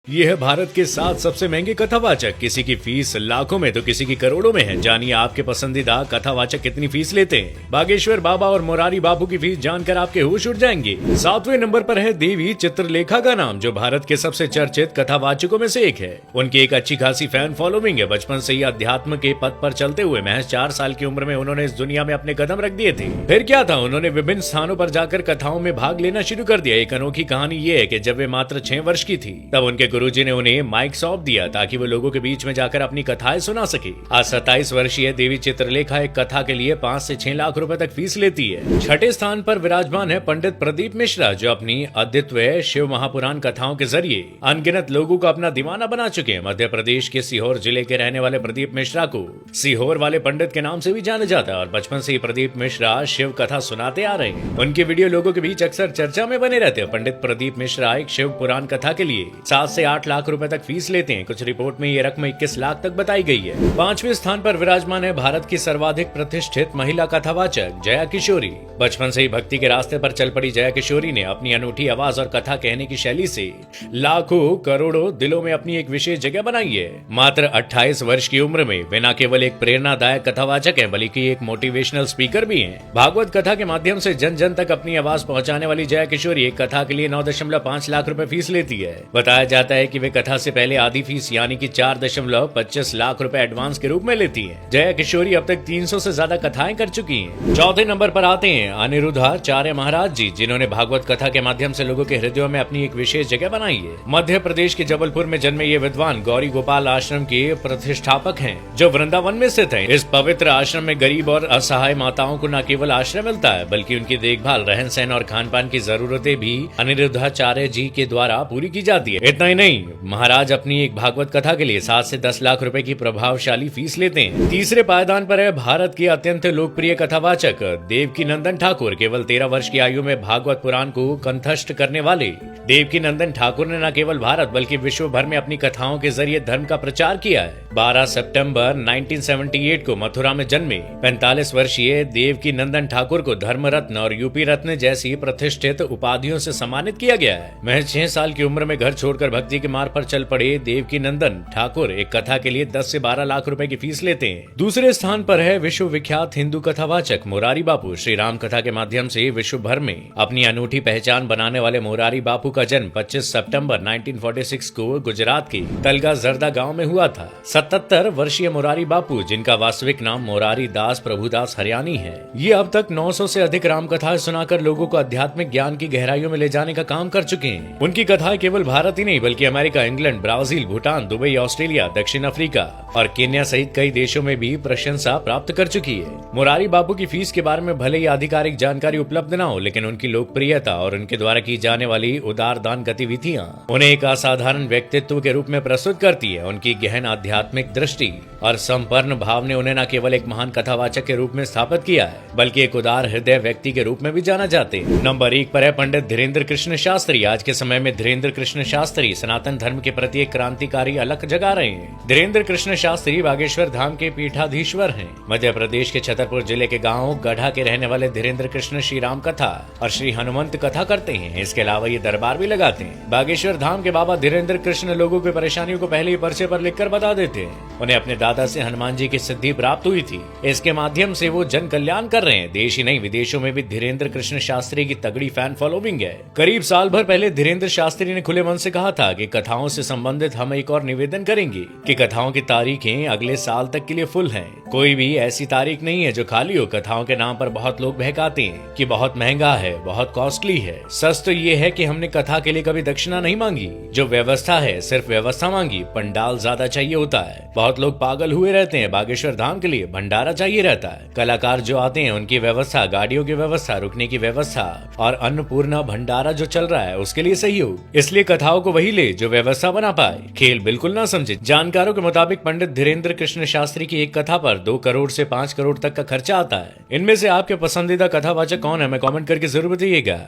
ये है भारत के 7 सबसे महंगे कथावाचक। किसी की फीस लाखों में तो किसी की करोड़ों में है। जानिए आपके पसंदीदा कथावाचक कितनी फीस लेते हैं। बागेश्वर बाबा और मोरारी बापू की फीस जानकर आपके होश उड़ जाएंगे। 7वें नंबर पर है देवी चित्रलेखा का नाम, जो भारत के सबसे चर्चित कथावाचकों में से एक है। उनकी एक अच्छी खासी फैन फॉलोइंग है। बचपन से ही अध्यात्म के पथ पर चलते हुए महज 4 साल की उम्र में उन्होंने इस दुनिया में अपने कदम रख दिए थे। फिर क्या था, उन्होंने विभिन्न स्थानों पर जाकर कथाओं में भाग लेना शुरू कर दिया। एक अनोखी कहानी ये है कि जब वे मात्र 6 वर्ष की थी तब उनके गुरुजी ने उन्हें माइक सौंप दिया ताकि वो लोगों के बीच में जाकर अपनी कथाएं सुना सके। आज 27 वर्षीय देवी चित्रलेखा एक कथा के लिए 5 से 6 लाख रुपए तक फीस लेती है। छठे स्थान पर विराजमान है पंडित प्रदीप मिश्रा, जो अपनी अद्वितीय शिव महापुराण कथाओं के जरिए अनगिनत लोगों को अपना दीवाना बना चुके हैं। मध्य प्रदेश के सीहोर जिले के रहने वाले प्रदीप मिश्रा को सीहोर वाले पंडित के नाम से भी जाना जाता है और बचपन से ही प्रदीप मिश्रा शिव कथा सुनाते आ रहे हैं। उनके वीडियो लोगों के बीच अक्सर चर्चा में बने रहते हैं। पंडित प्रदीप मिश्रा एक शिव पुराण कथा के लिए 7 से 8 लाख रुपए तक फीस लेते हैं। कुछ रिपोर्ट में ये रकम 21 लाख तक बताई गई है। 5वें स्थान पर विराजमान है भारत की सर्वाधिक प्रतिष्ठित महिला कथावाचक जया किशोरी। बचपन से ही भक्ति के रास्ते पर चल पड़ी जया किशोरी ने अपनी अनूठी आवाज और कथा कहने की शैली से लाखों करोड़ों दिलों में अपनी एक विशेष जगह बनाई है। मात्र 28 वर्ष की उम्र में वे न केवल एक प्रेरणादायक कथावाचक है बल्कि एक मोटिवेशनल स्पीकर भी है। भागवत कथा के माध्यम से जन जन तक अपनी आवाज पहुंचाने वाली जया किशोरी एक कथा के लिए 9.5 लाख रुपए फीस लेती है। बताया जाता है कि वे कथा से पहले आधी फीस यानी कि 4.25 लाख रुपए एडवांस के रूप में लेती है। जया किशोरी अब तक 300 से ज्यादा कथाएं कर चुकी हैं। चौथे नंबर पर आते हैं अनिरुद्धाचार्य महाराज जी, जिन्होंने भागवत कथा के माध्यम से लोगों के हृदयों में अपनी एक विशेष जगह बनाई है। मध्य प्रदेश के जबलपुर में जन्मे ये विद्वान गौरी गोपाल आश्रम के प्रतिष्ठापक हैं, जो वृंदावन में स्थित है। इस पवित्र आश्रम में गरीब और असहाय माताओं को न केवल आश्रय मिलता है बल्कि उनकी देखभाल, रहन सहन और खान पान की जरूरतें भी अनिरुद्धाचार्य जी के द्वारा पूरी की जाती है। इतना ही नहीं, महाराज अपनी एक भागवत कथा के लिए 7 से 10 लाख रुपए की प्रभावशाली फीस लेते हैं। तीसरे पायदान पर है भारत के अत्यंत लोकप्रिय कथावाचक देवकी नंदन ठाकुर। केवल 13 वर्ष की आयु में भागवत पुराण को कंठस्थ करने वाले देवकी नंदन ठाकुर ने न केवल भारत बल्कि विश्व भर में अपनी कथाओं के जरिए धर्म का प्रचार किया है। 12 सितंबर 1978 को मथुरा में जन्मे 45 वर्षीय देवकी नंदन ठाकुर को धर्म रत्न और यूपी रत्न जैसी प्रतिष्ठित उपाधियों से सम्मानित किया गया है। महज 6 साल की उम्र में घर छोड़कर भक्ति के मार्ग पर चल पड़े देवकी नंदन ठाकुर एक कथा के लिए 10 से 12 लाख रुपए की फीस लेते हैं। दूसरे स्थान पर है विश्व विख्यात हिंदू कथावाचक मोरारी बापू। श्री राम कथा के माध्यम से विश्व भर में अपनी अनूठी पहचान बनाने वाले मोरारी बापू का जन्म 25 सितंबर 1946 को गुजरात के तलगा जरदा गांव में हुआ था। 77 वर्षीय मोरारी बापू, जिनका वास्तविक नाम मोरारी दास प्रभुदास हरियाणी है, ये अब तक 900 से अधिक राम कथाएं सुनाकर लोगों को आध्यात्मिक ज्ञान की गहराइयों में ले जाने का काम कर चुके हैं। उनकी कथाएं केवल भारत ही नहीं बल्कि America, England, Brazil, Bhutan, Dubai, Australia, दक्षिण अफ्रीका और केन्या सहित कई देशों में भी प्रशंसा प्राप्त कर चुकी है। मोरारी बापू की फीस के बारे में भले ही आधिकारिक जानकारी उपलब्ध न हो, लेकिन उनकी लोकप्रियता और उनके द्वारा की जाने वाली उदार दान गतिविधियां उन्हें एक असाधारण व्यक्तित्व के रूप में प्रस्तुत करती है। उनकी गहन आध्यात्मिक दृष्टि और संपन्न भाव ने उन्हें न केवल एक महान कथावाचक के रूप में स्थापित किया है बल्कि एक उदार हृदय व्यक्ति के रूप में भी जाना जाते हैं। नंबर 1 पर है पंडित धीरेन्द्र कृष्ण शास्त्री। आज के समय में धीरेन्द्र कृष्ण शास्त्री सनातन धर्म के प्रति एक क्रांतिकारी अलख जगा रहे हैं। धीरेन्द्र कृष्ण शास्त्री बागेश्वर धाम के पीठाधीश्वर हैं। मध्य प्रदेश के छतरपुर जिले के गांव गढ़ा के रहने वाले धीरेन्द्र कृष्ण श्री राम कथा और श्री हनुमंत कथा करते हैं। इसके अलावा ये दरबार भी लगाते हैं। बागेश्वर धाम के बाबा धीरेन्द्र कृष्ण लोगों की परेशानियों को पहले ही पर्चे पर लिखकर बता देते हैं। उन्हें अपने दादा से हनुमान जी की सिद्धि प्राप्त हुई थी। इसके माध्यम से वो जन कल्याण कर रहे हैं। देश ही नहीं विदेशों में भी धीरेन्द्र कृष्ण शास्त्री की तगड़ी फैन फॉलोइंग है। करीब साल भर पहले धीरेन्द्र शास्त्री ने खुले मन से कहा था कि कथाओं से संबंधित हम एक और निवेदन करेंगे कि कथाओं की तारीखें अगले साल तक के लिए फुल हैं। कोई भी ऐसी तारीख नहीं है जो खाली हो। कथाओं के नाम पर बहुत लोग बहकाते हैं कि बहुत महंगा है, बहुत कॉस्टली है। सच तो ये है कि हमने कथा के लिए कभी दक्षिणा नहीं मांगी। जो व्यवस्था है सिर्फ व्यवस्था मांगी। पंडाल ज्यादा चाहिए होता है। बहुत लोग पागल हुए रहते हैं। बागेश्वर धाम के लिए भंडारा चाहिए रहता है। कलाकार जो आते हैं उनकी व्यवस्था, गाड़ियों की व्यवस्था, रुकने की व्यवस्था और अन्नपूर्णा भंडारा जो चल रहा है उसके लिए सहयोग। इसलिए कथाओं को वही ले जो व्यवस्था बना पाए, खेल बिल्कुल ना समझे। जानकारों के मुताबिक पंडित धीरेन्द्र कृष्ण शास्त्री की एक कथा पर 2 करोड़ से 5 करोड़ तक का खर्चा आता है। इनमें से आपके पसंदीदा कथावाचक कौन है, हमें कमेंट करके जरूर बताइएगा।